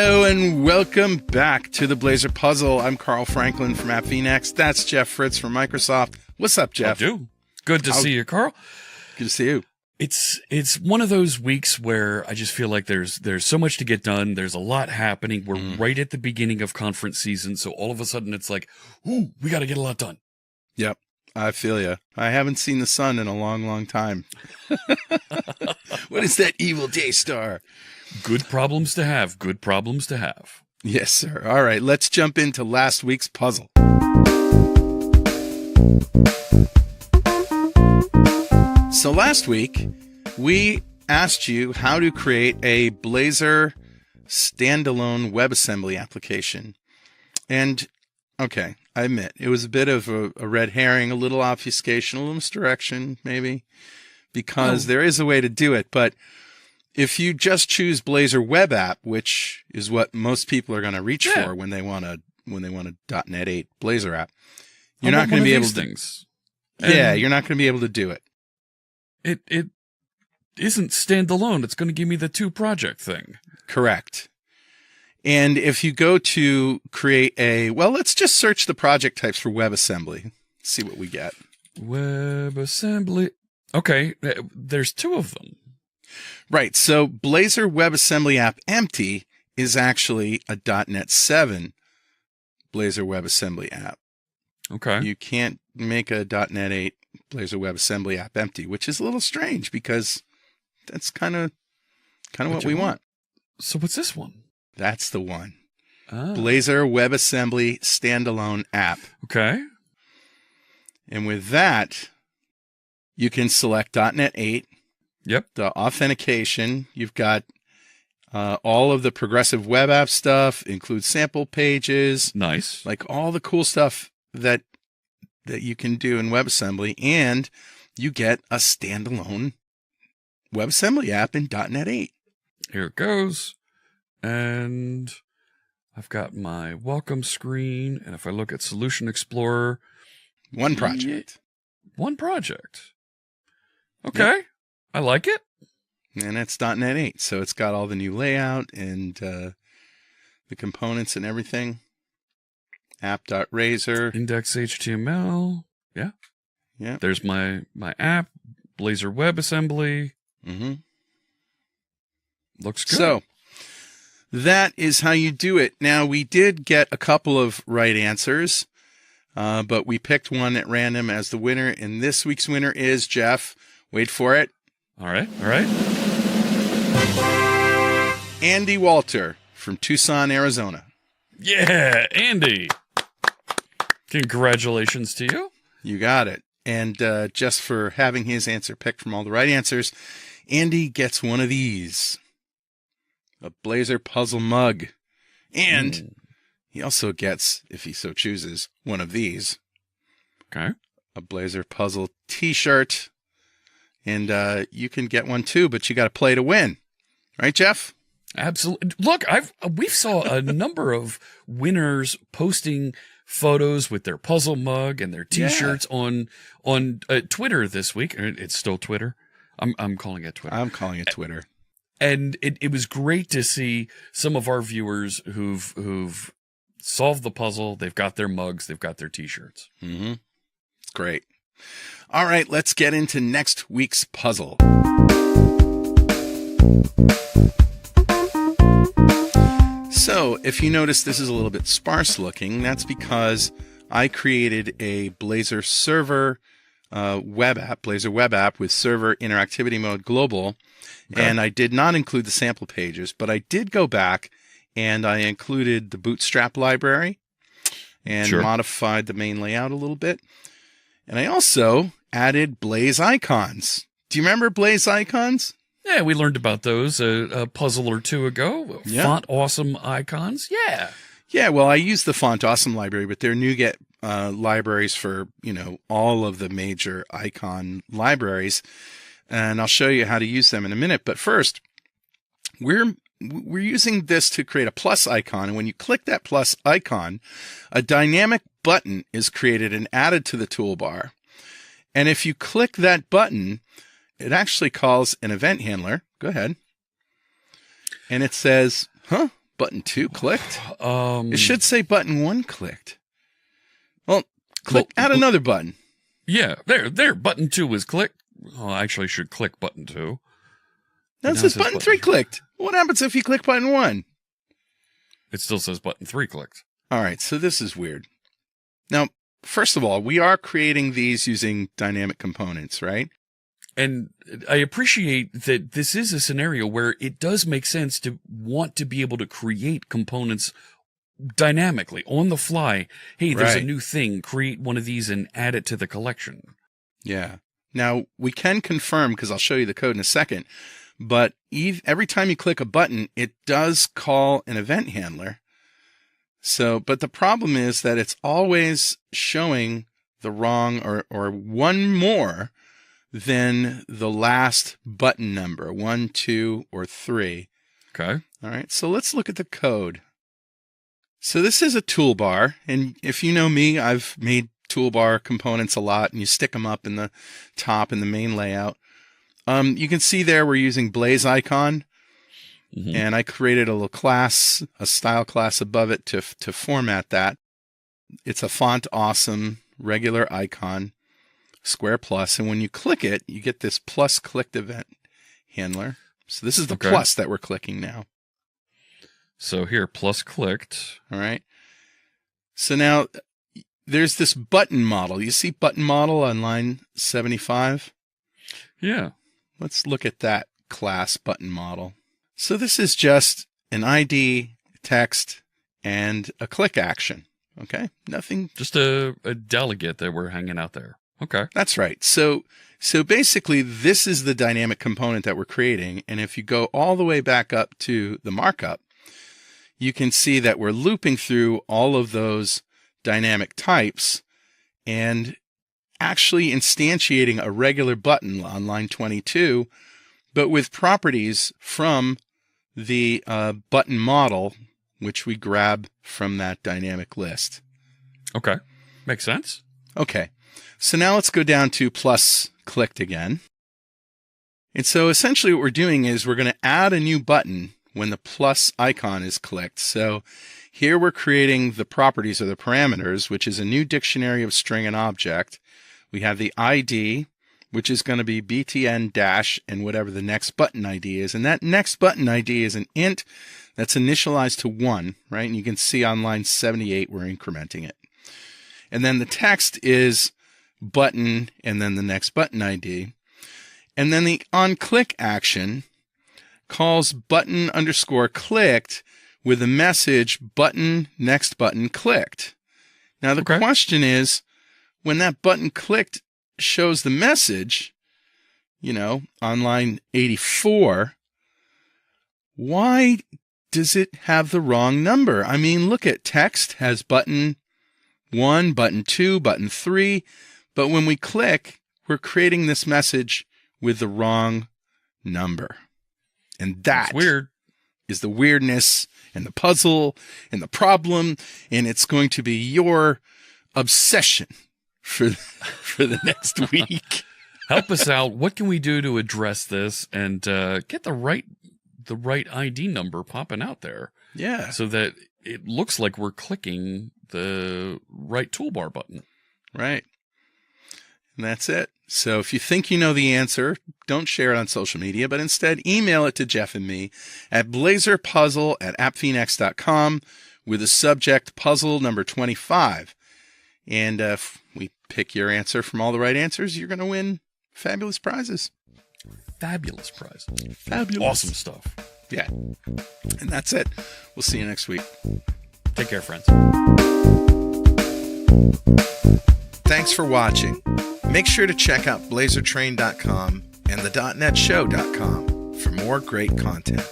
Hello and welcome back to the Blazor Puzzle. I'm Carl Franklin from AppVNext. That's Jeff Fritz from Microsoft. What's up, Jeff? Good to see you, Carl. Good to see you. It's one of those weeks where I just feel like there's so much to get done. There's a lot happening. We're right at the beginning of conference season, so all of a sudden it's like, ooh, we got to get a lot done. Yep, I feel you. I haven't seen the sun in a long, long time. What is that evil day star? Good problems to have. Good problems to have. Yes, sir. All right, let's jump into last week's puzzle. So last week, we asked you how to create a Blazor standalone WebAssembly application. And, okay, I admit, it was a bit of a red herring, a little obfuscation, a little misdirection, maybe, because there is a way to do it. But if you just choose Blazor Web App, which is what most people are going to reach for when they want a .NET 8 Blazor app, you're not going to be able to. Things. Yeah, you're not going to be able to do it. It isn't standalone. It's going to give me the two project thing. Correct. And if you go to create let's just search the project types for WebAssembly. See what we get. WebAssembly. Okay, there's two of them. Right. So Blazor WebAssembly app empty is actually a .NET 7 Blazor WebAssembly app. Okay. You can't make a .NET 8 Blazor WebAssembly app empty, which is a little strange because that's kind of what we want. So what's this one? That's the one. Blazor WebAssembly standalone app. Okay. And with that, you can select .NET 8. Yep. The authentication. You've got all of the progressive web app stuff, includes sample pages. Nice. Like all the cool stuff that you can do in WebAssembly, and you get a standalone WebAssembly app in .NET 8. Here it goes. And I've got my welcome screen. And if I look at Solution Explorer. One project. One project. Okay. Yep. I like it. And it's .NET 8. So it's got all the new layout and the components and everything. App.razor. Index HTML. Yeah. Yeah. There's my app. Blazor WebAssembly. Mm-hmm. Looks good. So that is how you do it. Now, we did get a couple of right answers, but we picked one at random as the winner. And this week's winner is, Jeff, wait for it. All right. Andy Walter from Tucson, Arizona. Yeah, Andy. Congratulations to you. You got it. And just for having his answer picked from all the right answers, Andy gets one of these. A BlazorPuzzle mug. And he also gets, if he so chooses, one of these. Okay. A BlazorPuzzle t-shirt. And you can get one too, but you got to play to win. Right, Jeff? Absolutely. Look, we've saw a number of winners posting photos with their puzzle mug and their t-shirts on Twitter this week. It's still Twitter. I'm calling it Twitter. I'm calling it Twitter. And it was great to see some of our viewers who've solved the puzzle. They've got their mugs. They've got their t-shirts. Mm-hmm. Great. All right, let's get into next week's puzzle. So, if you notice this is a little bit sparse looking, that's because I created a Blazor Server Web App, Blazor Web App with Server Interactivity Mode Global, and I did not include the sample pages, but I did go back and I included the Bootstrap library and modified the main layout a little bit. And I also added Blaze icons. Do you remember Blaze icons? Yeah, we learned about those a puzzle or two ago. Yeah. Font awesome icons. Yeah. Yeah, well, I used the Font Awesome library, but there are NuGet libraries for, all of the major icon libraries. And I'll show you how to use them in a minute. But first, we're using this to create a plus icon. And when you click that plus icon, a dynamic button is created and added to the toolbar. And if you click that button, it actually calls an event handler. Go ahead. And it says, Button 2 clicked? It should say button 1 clicked. Well, add another button. Yeah, there. Button 2 was clicked. Oh, I actually should click button 2. No, it says button 3 clicked. What happens if you click button 1? It still says button 3 clicked. All right, so this is weird. Now, first of all, we are creating these using dynamic components, right? And I appreciate that this is a scenario where it does make sense to want to be able to create components dynamically, on the fly. Hey, there's a new thing. Create one of these and add it to the collection. Yeah. Now, we can confirm, because I'll show you the code in a second, but every time you click a button, it does call an event handler. So, but the problem is that it's always showing the wrong or one more than the last button number, 1, 2, or 3. Okay. All right. So let's look at the code. So this is a toolbar. And if you know me, I've made toolbar components a lot, and you stick them up in the top in the main layout. You can see there we're using Blaze icon. Mm-hmm. And I created a little class, a style class above it to format that. It's a font awesome, regular icon, square plus. And when you click it, you get this plus clicked event handler. So this is the plus that we're clicking now. So here, plus clicked. All right. So now there's this button model. You see button model on line 75? Yeah. Let's look at that class button model. So this is just an ID, text, and a click action. Okay? Nothing. Just a delegate that we're hanging out there. Okay. That's right. So basically, this is the dynamic component that we're creating. And if you go all the way back up to the markup, you can see that we're looping through all of those dynamic types and actually instantiating a regular button on line 22, but with properties from the button model, which we grab from that dynamic list. Okay. Makes sense. Okay. So now let's go down to plus clicked again. And so essentially what we're doing is we're going to add a new button when the plus icon is clicked. So here we're creating the properties or the parameters, which is a new dictionary of string and object. We have the ID, which is going to be btn dash and whatever the next button ID is. And that next button ID is an int that's initialized to 1, right? And you can see on line 78, we're incrementing it. And then the text is button and then the next button ID. And then the onClick action calls button underscore clicked with a message button next button clicked. Now the question is, when that button clicked shows the message, on line 84, why does it have the wrong number? I mean, look at text has button 1, button 2, button 3, but when we click, we're creating this message with the wrong number. And that's weird. Is the weirdness and the puzzle and the problem, and it's going to be your obsession for the next week. Help us out. What can we do to address this and get the right ID number popping out there? Yeah. So that it looks like we're clicking the right toolbar button. Right. And that's it. So if you think you know the answer, don't share it on social media, but instead email it to Jeff and me at blazorpuzzle@appphoenix.com with the subject puzzle number 25. And if we pick your answer from all the right answers, you're going to win fabulous prizes. Fabulous prizes. Fabulous. Awesome stuff. Yeah. And that's it. We'll see you next week. Take care, friends. Thanks for watching. Make sure to check out blazortrain.com and the .NETshow.com for more great content.